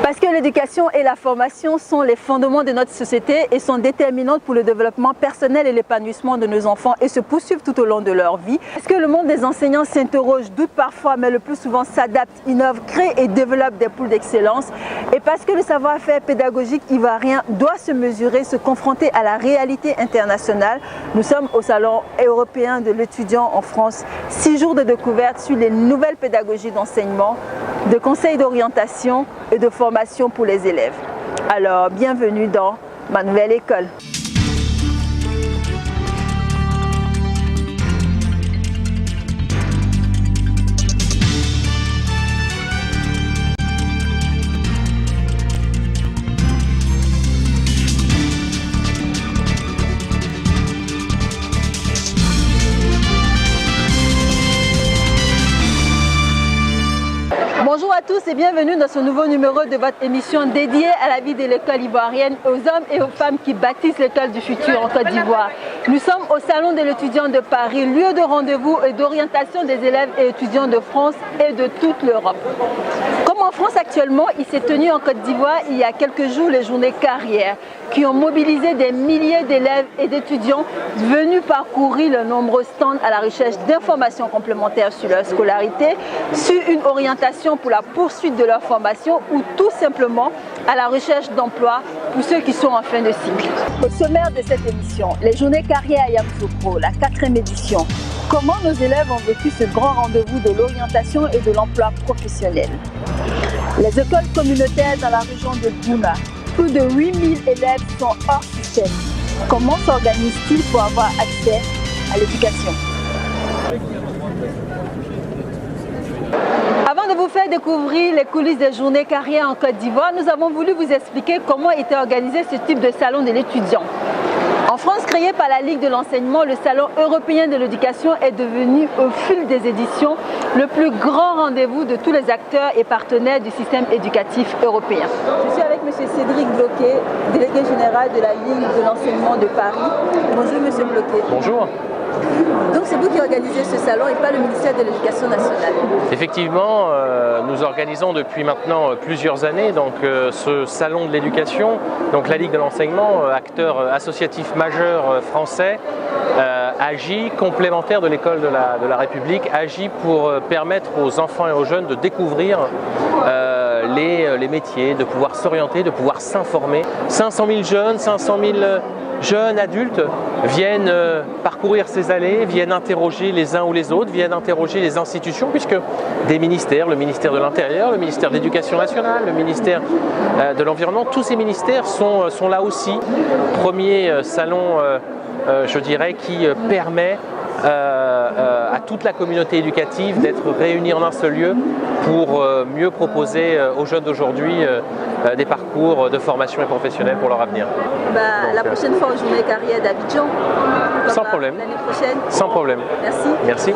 Parce que l'éducation et la formation sont les fondements de notre société et sont déterminantes pour le développement personnel et l'épanouissement de nos enfants et se poursuivent tout au long de leur vie. Parce que le monde des enseignants s'interroge, doute parfois, mais le plus souvent s'adapte, innove, crée et développe des pôles d'excellence. Et parce que le savoir-faire pédagogique ivoirien doit se mesurer, se confronter à la réalité internationale, nous sommes au Salon européen de l'étudiant en France. 6 jours de découverte sur les nouvelles pédagogies d'enseignement, de conseils d'orientation et de formation pour les élèves. Alors, bienvenue dans ma nouvelle école. Bonjour à tous et bienvenue dans ce nouveau numéro de votre émission dédiée à la vie de l'école ivoirienne, aux hommes et aux femmes qui bâtissent l'école du futur en Côte d'Ivoire. Nous sommes au Salon de l'étudiant de Paris, lieu de rendez-vous et d'orientation des élèves et étudiants de France et de toute l'Europe. Comme en France actuellement, il s'est tenu en Côte d'Ivoire il y a quelques jours les journées carrières qui ont mobilisé des milliers d'élèves et d'étudiants venus parcourir de nombreux stands à la recherche d'informations complémentaires sur leur scolarité, sur une orientation pour la poursuite de leur formation ou tout simplement à la recherche d'emploi pour ceux qui sont en fin de cycle. Au sommaire de cette émission, les journées carrières à Yamoussoukro, la 4e édition. Comment nos élèves ont vécu ce grand rendez-vous de l'orientation et de l'emploi professionnel. Les écoles communautaires dans la région de Bouna. Plus de 8000 élèves sont hors système. Comment s'organisent-ils pour avoir accès à l'éducation? Avant de vous faire découvrir les coulisses des journées carrières en Côte d'Ivoire, nous avons voulu vous expliquer comment était organisé ce type de salon de l'étudiant. En France, créé par la Ligue de l'enseignement, le Salon européen de l'éducation est devenu au fil des éditions le plus grand rendez-vous de tous les acteurs et partenaires du système éducatif européen. Je suis avec M. Cédric Bloquet, délégué général de la Ligue de l'enseignement de Paris. Bonjour M. Bloquet. Bonjour. Donc c'est vous qui organisez ce salon et pas le ministère de l'Éducation nationale. Effectivement, nous organisons depuis maintenant plusieurs années ce salon de l'éducation. Donc la Ligue de l'enseignement, acteur associatif majeur français, agit complémentaire de l'école de la République, agit pour permettre aux enfants et aux jeunes de découvrir les métiers, de pouvoir s'orienter, de pouvoir s'informer. 500 000 jeunes, 500 000 jeunes adultes viennent parcourir ces allées, viennent interroger les uns ou les autres, viennent interroger les institutions, puisque des ministères, le ministère de l'Intérieur, le ministère de l'Éducation nationale, le ministère de l'Environnement, tous ces ministères sont là aussi. Premier salon, je dirais, qui permet à toute la communauté éducative d'être réunie en un seul lieu pour mieux proposer aux jeunes d'aujourd'hui des parcours de formation et professionnelle pour leur avenir. La prochaine fois aux journées carrières d'Abidjan. Sans problème. L'année prochaine. Sans problème. Merci. Merci.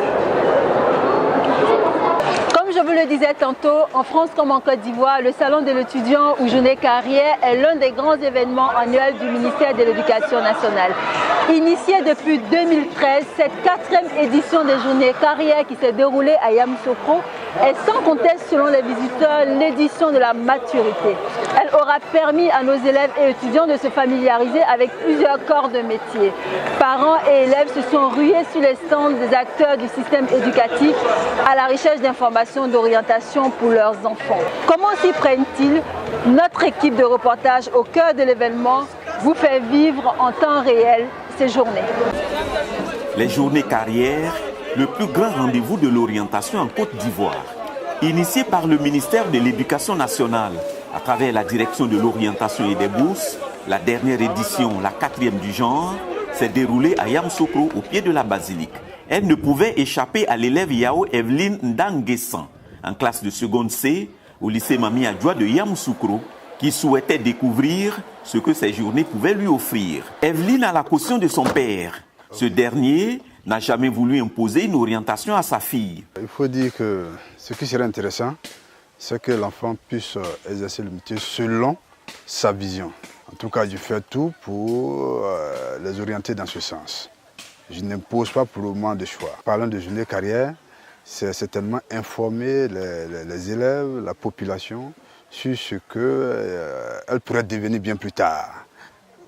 Comme je vous le disais tantôt, en France comme en Côte d'Ivoire, le Salon de l'étudiant ou journée carrière est l'un des grands événements annuels du ministère de l'Éducation nationale. Initiée depuis 2013, cette 4e édition des journées carrières qui s'est déroulée à Yamoussoukro est sans conteste selon les visiteurs l'édition de la maturité. Elle aura permis à nos élèves et étudiants de se familiariser avec plusieurs corps de métier. Parents et élèves se sont rués sur les stands des acteurs du système éducatif à la recherche d'informations d'orientation pour leurs enfants. Comment s'y prennent-ils? Notre équipe de reportage au cœur de l'événement vous fait vivre en temps réel ces journées. Les journées carrières, le plus grand rendez-vous de l'orientation en Côte d'Ivoire. Initié par le ministère de l'Éducation nationale à travers la direction de l'orientation et des bourses, la dernière édition, la 4e du genre, s'est déroulée à Yamoussoukro au pied de la basilique. Elle ne pouvait échapper à l'élève Yao Evelyne Ndanguessan, en classe de seconde C, au lycée Mami Adjoua de Yamoussoukro, qui souhaitait découvrir ce que ces journées pouvaient lui offrir. Evelyne a la caution de son père. Ce dernier n'a jamais voulu imposer une orientation à sa fille. Il faut dire que ce qui serait intéressant, c'est que l'enfant puisse exercer le métier selon sa vision. En tout cas, je fais tout pour les orienter dans ce sens. Je n'impose pas pour le moment de choix. Parlant de journée carrière, c'est certainement informer les élèves, la population, sur ce qu'elle pourrait devenir bien plus tard.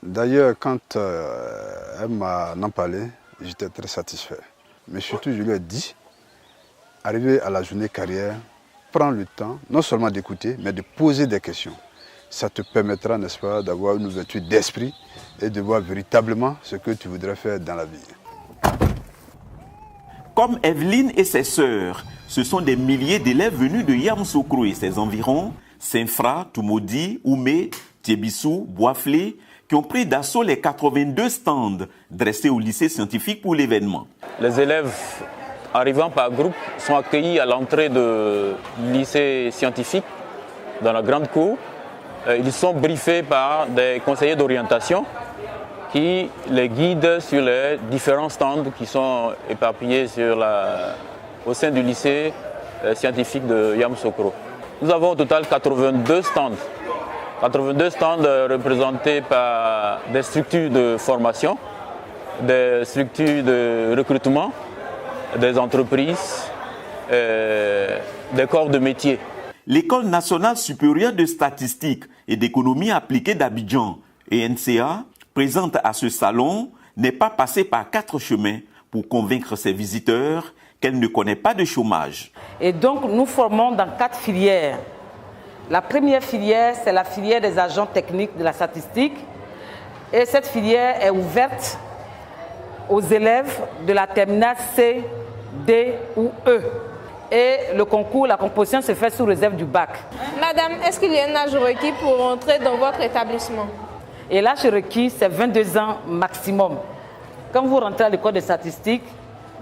D'ailleurs, quand elle m'a en parlé, j'étais très satisfait. Mais surtout, je lui ai dit, arrivé à la journée carrière, prends le temps, non seulement d'écouter, mais de poser des questions. Ça te permettra, n'est-ce pas, d'avoir une ouverture d'esprit et de voir véritablement ce que tu voudrais faire dans la vie. Comme Evelyne et ses sœurs, ce sont des milliers d'élèves venus de Yamoussoukro et ses environs, Saint-Fra, Toumoudi, Oumé, Tiébissou, Boisflé, qui ont pris d'assaut les 82 stands dressés au lycée scientifique pour l'événement. Les élèves arrivant par groupe sont accueillis à l'entrée du lycée scientifique dans la grande cour. Ils sont briefés par des conseillers d'orientation qui les guident sur les différents stands qui sont éparpillés au sein du lycée scientifique de Yamoussoukro. Nous avons au total 82 stands. 82 stands représentés par des structures de formation, des structures de recrutement, des entreprises, des corps de métier. L'École nationale supérieure de statistique et d'économie appliquée d'Abidjan, ENCA, présente à ce salon, n'est pas passée par 4 chemins pour convaincre ses visiteurs qu'elle ne connaît pas de chômage. Et donc nous formons dans 4 filières. La première filière, c'est la filière des agents techniques de la statistique. Et cette filière est ouverte aux élèves de la terminale C, D ou E. Et le concours, la composition se fait sous réserve du bac. Madame, est-ce qu'il y a un âge requis pour entrer dans votre établissement? Et l'âge requis, c'est 22 ans maximum. Quand vous rentrez à l'école de statistique,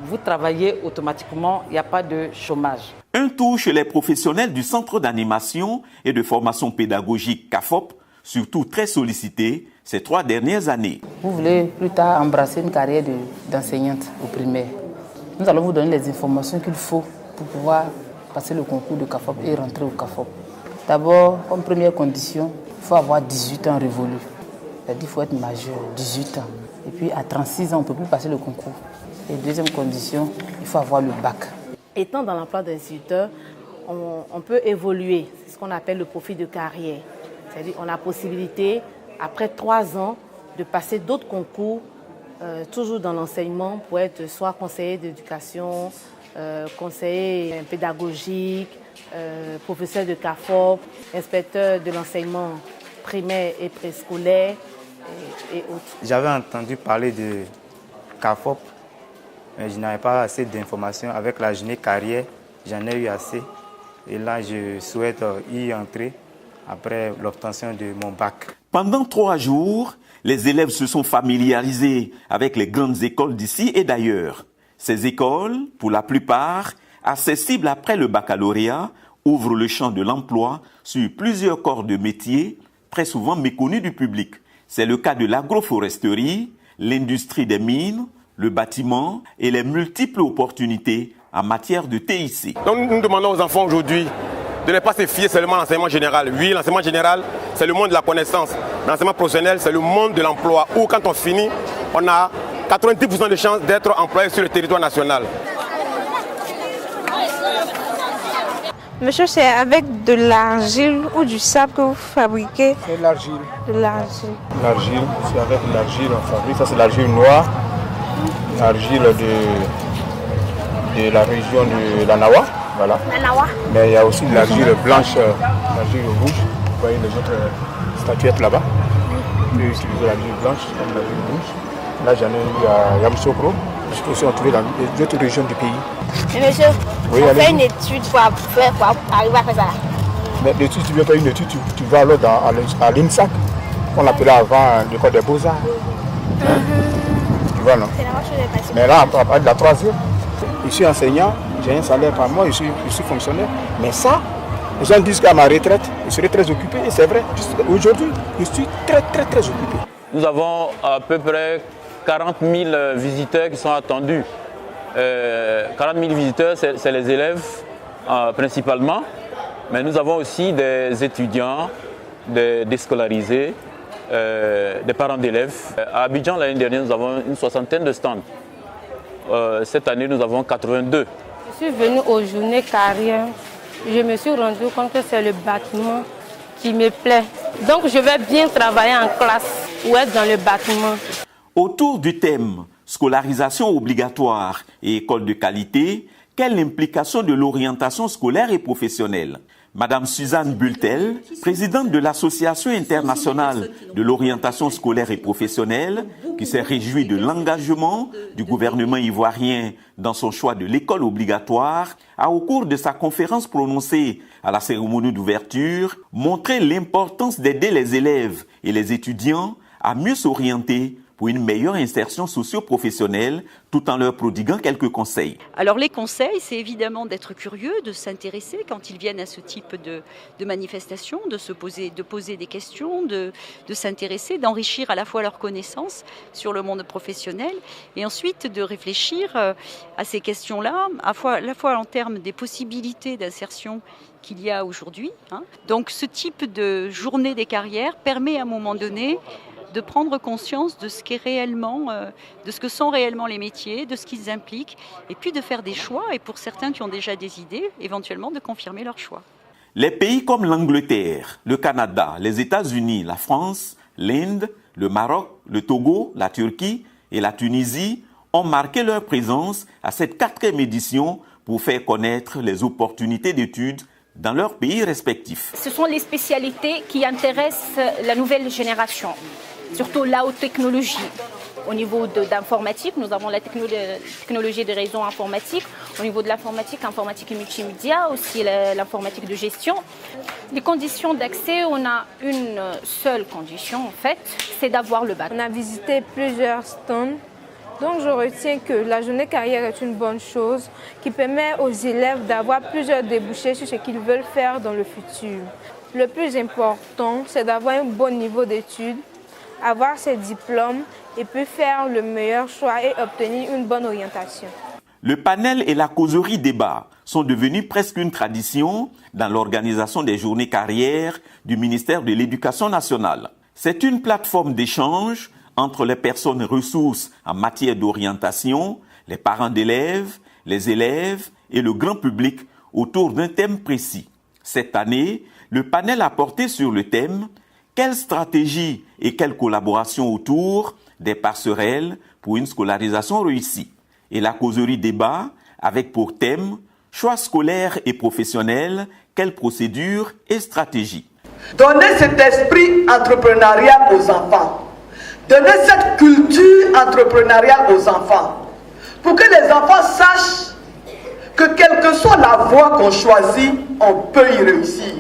vous travaillez automatiquement, il n'y a pas de chômage. Un tour chez les professionnels du Centre d'animation et de formation pédagogique CAFOP, surtout très sollicité ces 3 dernières années. Vous voulez plus tard embrasser une carrière d'enseignante au primaire. Nous allons vous donner les informations qu'il faut pour pouvoir passer le concours de CAFOP et rentrer au CAFOP. D'abord, comme première condition, il faut avoir 18 ans révolus. C'est-à-dire qu'il faut être majeur, 18 ans. Et puis à 36 ans, on ne peut plus passer le concours. Et deuxième condition, il faut avoir le bac. Étant dans l'emploi d'instituteur, on peut évoluer. C'est ce qu'on appelle le profil de carrière. C'est-à-dire qu'on a la possibilité, après 3 ans, de passer d'autres concours, toujours dans l'enseignement, pour être soit conseiller d'éducation, conseiller pédagogique, professeur de CAFOP, inspecteur de l'enseignement primaire et préscolaire et autres. J'avais entendu parler de CAFOP, mais je n'avais pas assez d'informations. Avec la journée carrière, j'en ai eu assez. Et là, je souhaite y entrer après l'obtention de mon bac. Pendant 3 jours, les élèves se sont familiarisés avec les grandes écoles d'ici et d'ailleurs. Ces écoles, pour la plupart, accessibles après le baccalauréat, ouvrent le champ de l'emploi sur plusieurs corps de métiers, très souvent méconnus du public. C'est le cas de l'agroforesterie, l'industrie des mines, le bâtiment et les multiples opportunités en matière de TIC. Donc nous demandons aux enfants aujourd'hui de ne pas se fier seulement à l'enseignement général. Oui, l'enseignement général, c'est le monde de la connaissance. L'enseignement professionnel, c'est le monde de l'emploi, où quand on finit, on a 90% de chances d'être employé sur le territoire national. Monsieur, c'est avec de l'argile ou du sable que vous fabriquez? C'est de l'argile. De l'argile. L'argile, c'est avec de l'argile on fabrique. Ça, c'est l'argile noire. L'argile de la région de la Nawa. Voilà. La Nawa. Mais il y a aussi de l'argile blanche, l'argile rouge. Vous voyez les autres statuettes là-bas. On peut utiliser l'argile blanche comme l'argile rouge. Là, j'en ai eu à Yamoussoukro. Je peux aussi en trouver dans d'autres régions du pays. Mais monsieur, oui, on fait une étude pour arriver à faire ça. Mais l'étude, tu ne viens pas une étude, tu vas alors à l'INSAC, qu'on appelait avant l'école des beaux-arts. Tu vois, non? Mais là, on parle de la 3e. Je suis enseignant, j'ai un salaire par mois, je suis fonctionnaire. Mais ça, les gens disent qu'à ma retraite, je serai très occupé. Et c'est vrai, aujourd'hui, je suis très, très, très occupé. Nous avons à peu près 40 000 visiteurs qui sont attendus. 40 000 visiteurs, c'est les élèves principalement, mais nous avons aussi des étudiants, des déscolarisés, des parents d'élèves. À Abidjan, l'année dernière, nous avons une 60aine de stands. Cette année, nous avons 82. Je suis venue aux journées carrières. Je me suis rendu compte que c'est le bâtiment qui me plaît. Donc je vais bien travailler en classe ou être dans le bâtiment. Autour du thème scolarisation obligatoire et école de qualité, quelle implication de l'orientation scolaire et professionnelle? Madame Suzanne Bultel, présidente de l'Association internationale de l'orientation scolaire et professionnelle, qui s'est réjouie de l'engagement du gouvernement ivoirien dans son choix de l'école obligatoire, a au cours de sa conférence prononcée à la cérémonie d'ouverture montré l'importance d'aider les élèves et les étudiants à mieux s'orienter pour une meilleure insertion socio-professionnelle, tout en leur prodiguant quelques conseils. Alors les conseils, c'est évidemment d'être curieux, de s'intéresser quand ils viennent à ce type de manifestations, de poser des questions, de s'intéresser, d'enrichir à la fois leurs connaissances sur le monde professionnel et ensuite de réfléchir à ces questions-là, à la fois en termes des possibilités d'insertion qu'il y a aujourd'hui. Donc ce type de journée des carrières permet à un moment donné de prendre conscience de ce que sont réellement les métiers, de ce qu'ils impliquent, et puis de faire des choix, et pour certains qui ont déjà des idées, éventuellement de confirmer leurs choix. Les pays comme l'Angleterre, le Canada, les États-Unis, la France, l'Inde, le Maroc, le Togo, la Turquie et la Tunisie ont marqué leur présence à cette 4e édition pour faire connaître les opportunités d'études dans leurs pays respectifs. Ce sont les spécialités qui intéressent la nouvelle génération. Surtout la haute technologie. Au niveau d'informatique, nous avons la technologie des réseaux informatiques. Au niveau de l'informatique, informatique et multimédia, aussi l'informatique de gestion. Les conditions d'accès, on a une seule condition en fait, c'est d'avoir le bac. On a visité plusieurs stands. Donc je retiens que la journée carrière est une bonne chose qui permet aux élèves d'avoir plusieurs débouchés sur ce qu'ils veulent faire dans le futur. Le plus important, c'est d'avoir un bon niveau d'études, avoir ses diplômes et puis faire le meilleur choix et obtenir une bonne orientation. Le panel et la causerie débat sont devenus presque une tradition dans l'organisation des journées carrières du ministère de l'Éducation nationale. C'est une plateforme d'échange entre les personnes ressources en matière d'orientation, les parents d'élèves, les élèves et le grand public autour d'un thème précis. Cette année, le panel a porté sur le thème « Quelle stratégie et quelle collaboration autour des passerelles pour une scolarisation réussie ?» Et la causerie débat avec pour thème « Choix scolaire et professionnel, quelles procédures et stratégies ?» Donner cet esprit entrepreneurial aux enfants, donner cette culture entrepreneuriale aux enfants, pour que les enfants sachent que quelle que soit la voie qu'on choisit, on peut y réussir.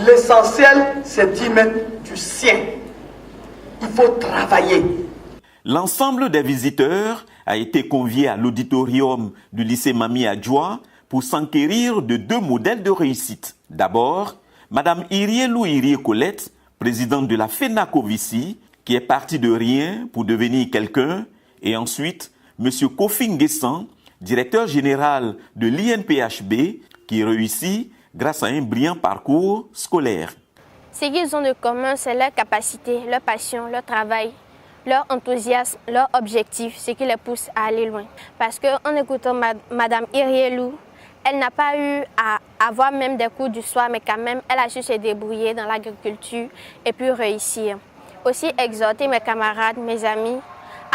L'essentiel, c'est d'y mettre du sien. Il faut travailler. L'ensemble des visiteurs a été convié à l'auditorium du lycée Mami Adjoa pour s'enquérir de 2 modèles de réussite. D'abord, Madame Irielou Irie Colette, présidente de la FENACOVICI, qui est partie de rien pour devenir quelqu'un, et ensuite, Monsieur Kofi Nguessan, directeur général de l'INPHB, qui réussit grâce à un brillant parcours scolaire. Ce qu'ils ont de commun, c'est leur capacité, leur passion, leur travail, leur enthousiasme, leur objectif, ce qui les pousse à aller loin. Parce qu'en écoutant Madame Irielou, elle n'a pas eu à avoir même des cours du soir, mais quand même, elle a su se débrouiller dans l'agriculture et puis réussir. Aussi exhorter mes camarades, mes amis,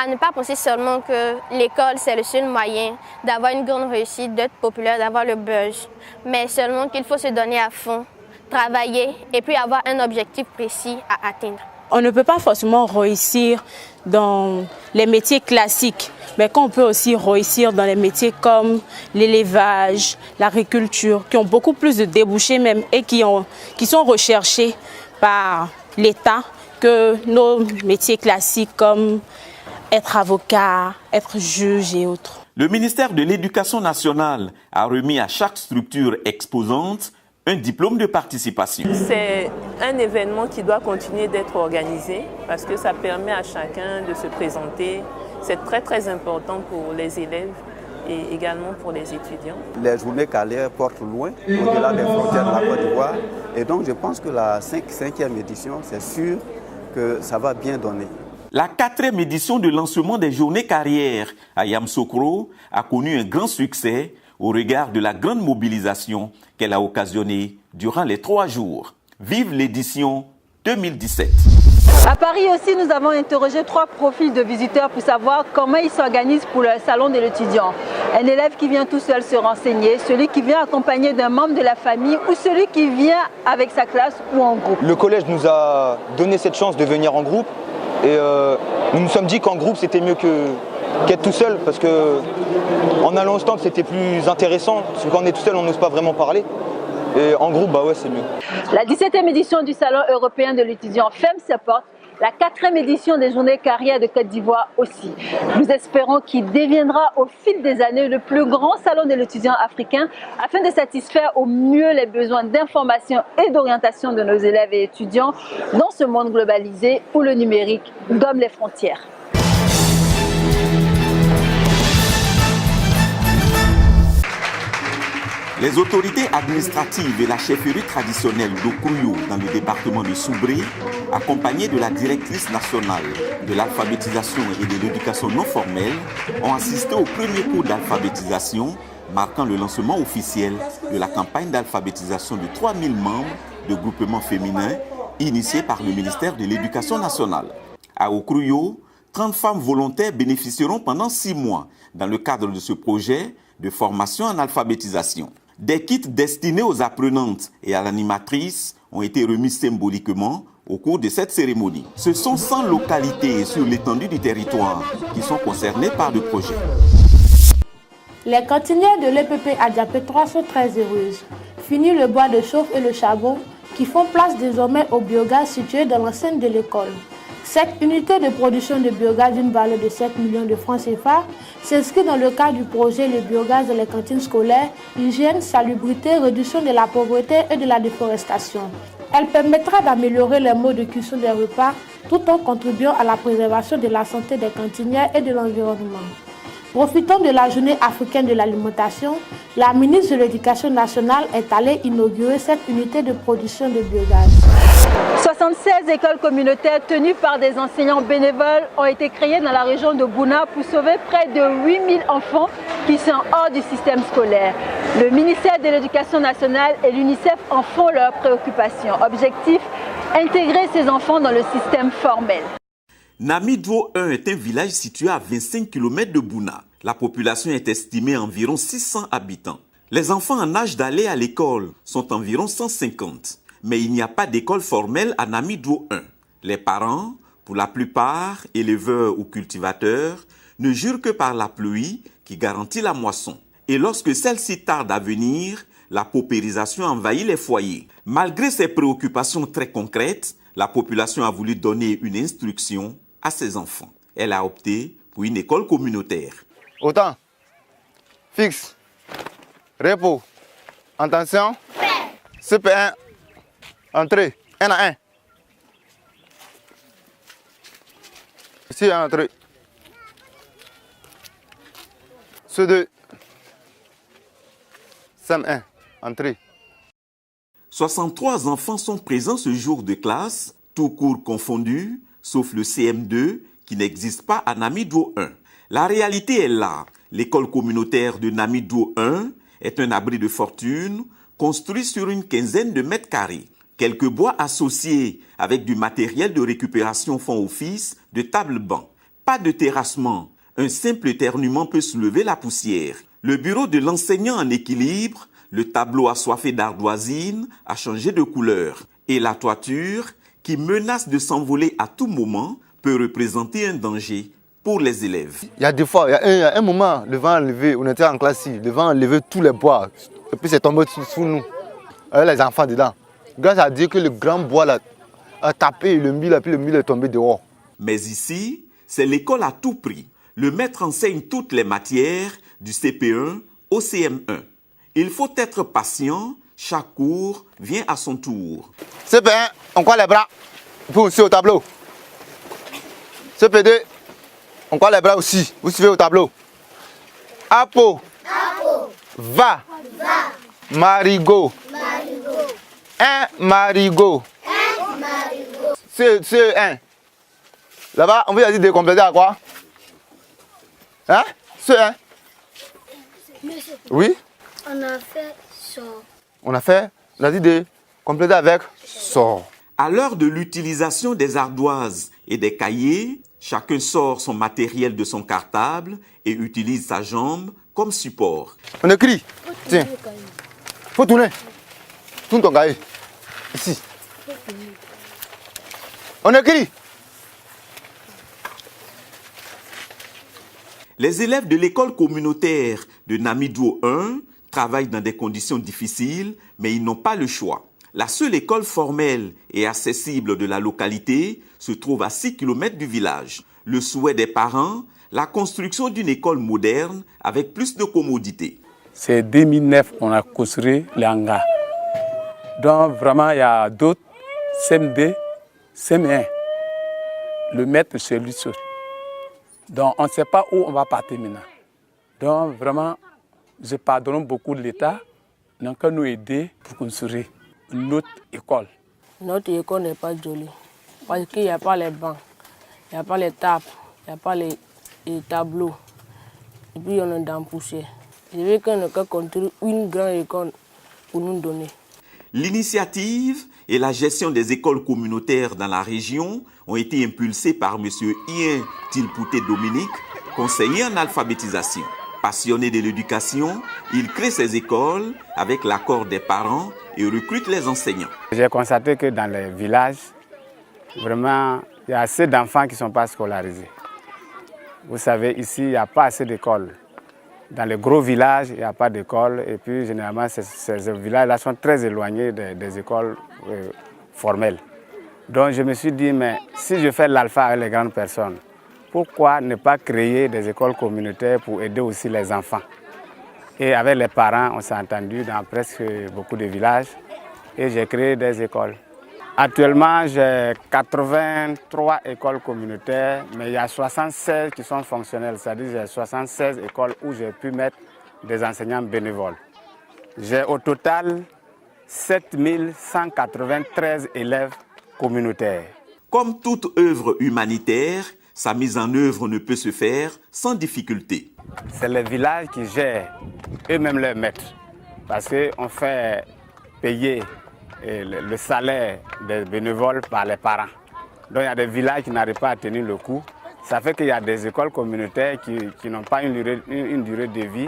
à ne pas penser seulement que l'école, c'est le seul moyen d'avoir une grande réussite, d'être populaire, d'avoir le buzz, mais seulement qu'il faut se donner à fond, travailler et puis avoir un objectif précis à atteindre. On ne peut pas forcément réussir dans les métiers classiques, mais qu'on peut aussi réussir dans les métiers comme l'élevage, l'agriculture, qui ont beaucoup plus de débouchés même et qui sont recherchés par l'État que nos métiers classiques comme être avocat, être juge et autres. Le ministère de l'Éducation nationale a remis à chaque structure exposante un diplôme de participation. C'est un événement qui doit continuer d'être organisé parce que ça permet à chacun de se présenter. C'est très très important pour les élèves et également pour les étudiants. Les journées carrières portent loin, au-delà des frontières de la Côte d'Ivoire. Et donc je pense que la 5e édition, c'est sûr que ça va bien donner. La 4e édition de lancement des journées carrières à Yamoussoukro a connu un grand succès au regard de la grande mobilisation qu'elle a occasionnée durant les 3 jours. Vive l'édition 2017. À Paris aussi, nous avons interrogé 3 profils de visiteurs pour savoir comment ils s'organisent pour le salon de l'étudiant. Un élève qui vient tout seul se renseigner, celui qui vient accompagné d'un membre de la famille ou celui qui vient avec sa classe ou en groupe. Le collège nous a donné cette chance de venir en groupe et nous nous sommes dit qu'en groupe c'était mieux qu'être tout seul parce qu'en allant au stand c'était plus intéressant parce que quand on est tout seul on n'ose pas vraiment parler. Et en groupe, bah ouais, c'est mieux. La 17e édition du Salon européen de l'étudiant ferme ses portes. La 4e édition des Journées Carrières de Côte d'Ivoire aussi. Nous espérons qu'il deviendra au fil des années le plus grand salon de l'étudiant africain afin de satisfaire au mieux les besoins d'information et d'orientation de nos élèves et étudiants dans ce monde globalisé où le numérique gomme les frontières. Les autorités administratives et la chefferie traditionnelle d'Okuyo dans le département de Soubré, accompagnées de la directrice nationale de l'alphabétisation et de l'éducation non formelle, ont assisté au premier cours d'alphabétisation marquant le lancement officiel de la campagne d'alphabétisation de 3000 membres de groupements féminins initiée par le ministère de l'Éducation nationale. À Okuyo, 30 femmes volontaires bénéficieront pendant 6 mois dans le cadre de ce projet de formation en alphabétisation. Des kits destinés aux apprenantes et à l'animatrice ont été remis symboliquement au cours de cette cérémonie. Ce sont 100 localités sur l'étendue du territoire qui sont concernées par le projet. Les cantinières de l'EPP Adjapé 3 sont très heureuses. Fini le bois de chauffe et le charbon qui font place désormais au biogaz situé dans l'enceinte de l'école. Cette unité de production de biogaz d'une valeur de 7 millions de francs CFA s'inscrit dans le cadre du projet Le biogaz dans les cantines scolaires, hygiène, salubrité, réduction de la pauvreté et de la déforestation. Elle permettra d'améliorer les modes de cuisson des repas tout en contribuant à la préservation de la santé des cantinières et de l'environnement. Profitant de la journée africaine de l'alimentation, la ministre de l'Éducation nationale est allée inaugurer cette unité de production de biogaz. 76 écoles communautaires tenues par des enseignants bénévoles ont été créées dans la région de Bouna pour sauver près de 8000 enfants qui sont hors du système scolaire. Le ministère de l'Éducation nationale et l'UNICEF en font leur préoccupation. Objectif, intégrer ces enfants dans le système formel. Namidwo 1 est un village situé à 25 km de Bouna. La population est estimée à environ 600 habitants. Les enfants en âge d'aller à l'école sont environ 150. Mais il n'y a pas d'école formelle à Namidwo 1. Les parents, pour la plupart éleveurs ou cultivateurs, ne jurent que par la pluie qui garantit la moisson. Et lorsque celle-ci tarde à venir, la paupérisation envahit les foyers. Malgré ces préoccupations très concrètes, la population a voulu donner une instruction à ses enfants. Elle a opté pour une école communautaire. Autant, fixe, repos, attention, CP1, entrée, 1 à 1. Ici, entrée. C2, SEM1, entrée. 63 enfants sont présents ce jour de classe, tout cours confondus, sauf le CM2 qui n'existe pas à Namidwo 1. La réalité est là. L'école communautaire de Namidwo 1 est un abri de fortune construit sur une quinzaine de mètres carrés. Quelques bois associés avec du matériel de récupération font office de table-banc. Pas de terrassement. Un simple éternuement peut soulever la poussière. Le bureau de l'enseignant en équilibre, le tableau assoiffé d'ardoisine a changé de couleur. Et la toiture, qui menace de s'envoler à tout moment, peut représenter un danger pour les élèves. Il y a des fois, il y a un moment, le vent a levé, on était en classe ici, le vent a levé tous les bois, et puis c'est tombé sous nous, avec les enfants dedans. Grâce à Dieu que le grand bois là, a tapé le mille, et puis le mille est tombé dehors. Mais ici, c'est l'école à tout prix. Le maître enseigne toutes les matières du CP1 au CM1. Il faut être patient, chaque cours vient à son tour. CP1, on croit les bras, vous aussi au tableau. CP2, on croit les bras aussi, vous suivez au tableau. Apo, va, marigot, un marigot. Ce1. Là-bas, on vous a dit de compléter à quoi? Hein? Ce1. Oui? On a fait ça. On a dit de compléter avec sort. À l'heure de l'utilisation des ardoises et des cahiers, chacun sort son matériel de son cartable et utilise sa jambe comme support. On écrit. Tiens. Faut tourner. Tourne ton cahier. Ici. On écrit. Les élèves de l'école communautaire de Namidou 1 travaillent dans des conditions difficiles, mais ils n'ont pas le choix. La seule école formelle et accessible de la localité se trouve à 6 km du village. Le souhait des parents, la construction d'une école moderne avec plus de commodités. C'est 2009 qu'on a construit les hangars. Donc vraiment, il y a d'autres CM2, CM1. Le maître, c'est lui seul. Donc on ne sait pas où on va partir maintenant. Donc vraiment, je pardonne beaucoup de l'État, donc à nous aider pour construire notre école. Notre école n'est pas jolie parce qu'il n'y a pas les bancs, il n'y a pas les tables, il n'y a pas les tableaux. Et puis on est dans la poussière. Je veux qu'on ait construit une grande école pour nous donner. L'initiative et la gestion des écoles communautaires dans la région ont été impulsées par M. Ian Tilpouté Dominique, conseiller en alphabétisation. Passionné de l'éducation, il crée ses écoles avec l'accord des parents et recrute les enseignants. J'ai constaté que dans les villages, vraiment, il y a assez d'enfants qui ne sont pas scolarisés. Vous savez, ici, il n'y a pas assez d'écoles. Dans les gros villages, il n'y a pas d'école. Et puis, généralement, ces villages-là sont très éloignés des écoles formelles. Donc, je me suis dit, mais si je fais l'alpha avec les grandes personnes, pourquoi ne pas créer des écoles communautaires pour aider aussi les enfants? Et avec les parents, on s'est entendu dans presque beaucoup de villages et j'ai créé des écoles. Actuellement, j'ai 83 écoles communautaires, mais il y a 76 qui sont fonctionnelles, c'est-à-dire j'ai 76 écoles où j'ai pu mettre des enseignants bénévoles. J'ai au total 7193 élèves communautaires. Comme toute œuvre humanitaire, sa mise en œuvre ne peut se faire sans difficulté. C'est les villages qui gèrent eux-mêmes leurs maîtres, parce qu'on fait payer le salaire des bénévoles par les parents. Donc il y a des villages qui n'arrivent pas à tenir le coup. Ça fait qu'il y a des écoles communautaires qui n'ont pas une durée de vie.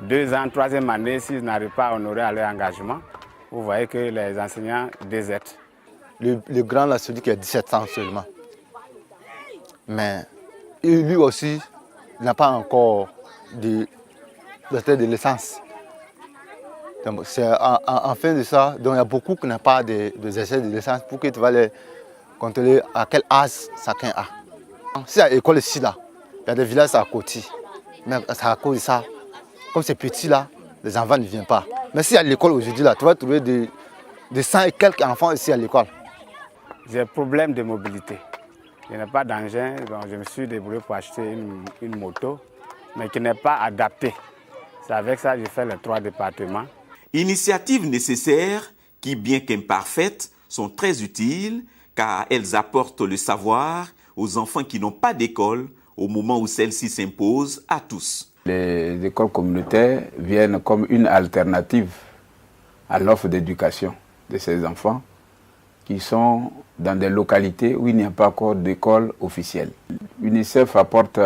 2 ans, 3e année, s'ils n'arrivent pas à honorer à leur engagement, vous voyez que les enseignants désertent. Le grand, là, celui qui a 17 ans seulement. Mais lui aussi n'a pas encore de licence. C'est en fin de ça, donc il y a beaucoup qui n'ont pas des essais de licence pour que tu vas les contrôler à quel âge chacun a. Si il y a l'école ici, là, il y a des villages à côté. Mais c'est à cause de ça, comme c'est petit là, les enfants ne viennent pas. Mais s'il y a l'école aujourd'hui, là, tu vas trouver des 100 et quelques enfants ici à l'école. J'ai un problème de mobilité. Je n'ai pas d'engin, donc je me suis débrouillé pour acheter une moto, mais qui n'est pas adaptée. C'est avec ça que j'ai fait les 3 départements. Initiatives nécessaires qui, bien qu'imparfaites, sont très utiles car elles apportent le savoir aux enfants qui n'ont pas d'école au moment où celle-ci s'impose à tous. Les écoles communautaires viennent comme une alternative à l'offre d'éducation de ces enfants qui sont dans des localités où il n'y a pas encore d'école officielle. L'UNICEF apporte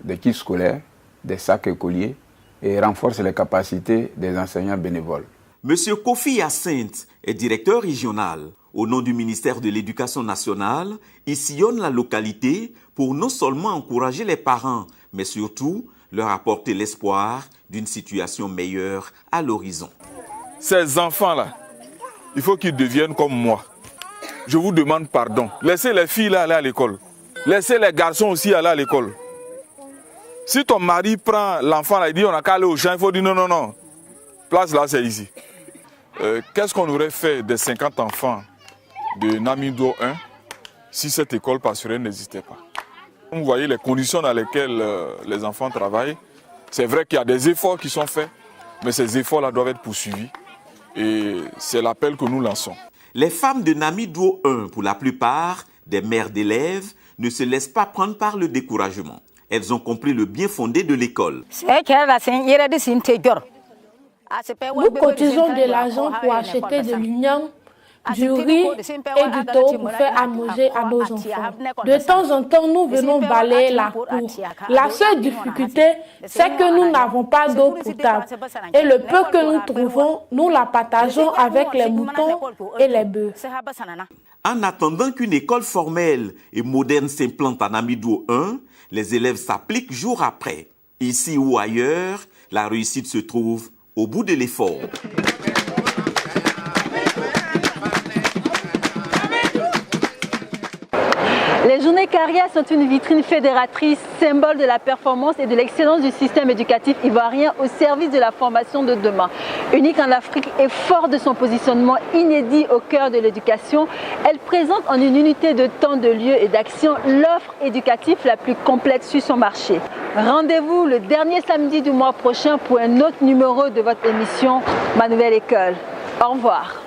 des kits scolaires, des sacs écoliers et renforce les capacités des enseignants bénévoles. Monsieur Kofi Hyacinthe est directeur régional. Au nom du ministère de l'Éducation nationale, il sillonne la localité pour non seulement encourager les parents, mais surtout leur apporter l'espoir d'une situation meilleure à l'horizon. Ces enfants-là, il faut qu'ils deviennent comme moi. Je vous demande pardon. Laissez les filles là aller à l'école. Laissez les garçons aussi aller à l'école. Si ton mari prend l'enfant là, il dit on n'a qu'à aller au champ, il faut dire non, non, non. Place là, c'est ici. Qu'est-ce qu'on aurait fait des 50 enfants de Namidou 1 si cette école pastorale n'existait pas? Vous voyez les conditions dans lesquelles les enfants travaillent. C'est vrai qu'il y a des efforts qui sont faits, mais ces efforts-là doivent être poursuivis. Et c'est l'appel que nous lançons. Les femmes de Namidou 1, pour la plupart, des mères d'élèves, ne se laissent pas prendre par le découragement. Elles ont compris le bien fondé de l'école. Nous cotisons de l'argent pour acheter de l'union du riz et du thon pour faire à manger à nos enfants. De temps en temps, nous venons balayer la cour. La seule difficulté, c'est que nous n'avons pas d'eau potable. Et le peu que nous trouvons, nous la partageons avec les moutons et les bœufs. En attendant qu'une école formelle et moderne s'implante en Amidou 1, les élèves s'appliquent jour après. Ici ou ailleurs, la réussite se trouve au bout de l'effort. Les journées carrières sont une vitrine fédératrice, symbole de la performance et de l'excellence du système éducatif ivoirien au service de la formation de demain. Unique en Afrique et fort de son positionnement inédit au cœur de l'éducation, elle présente en une unité de temps, de lieu et d'action l'offre éducative la plus complète sur son marché. Rendez-vous le dernier samedi du mois prochain pour un autre numéro de votre émission Ma Nouvelle École. Au revoir.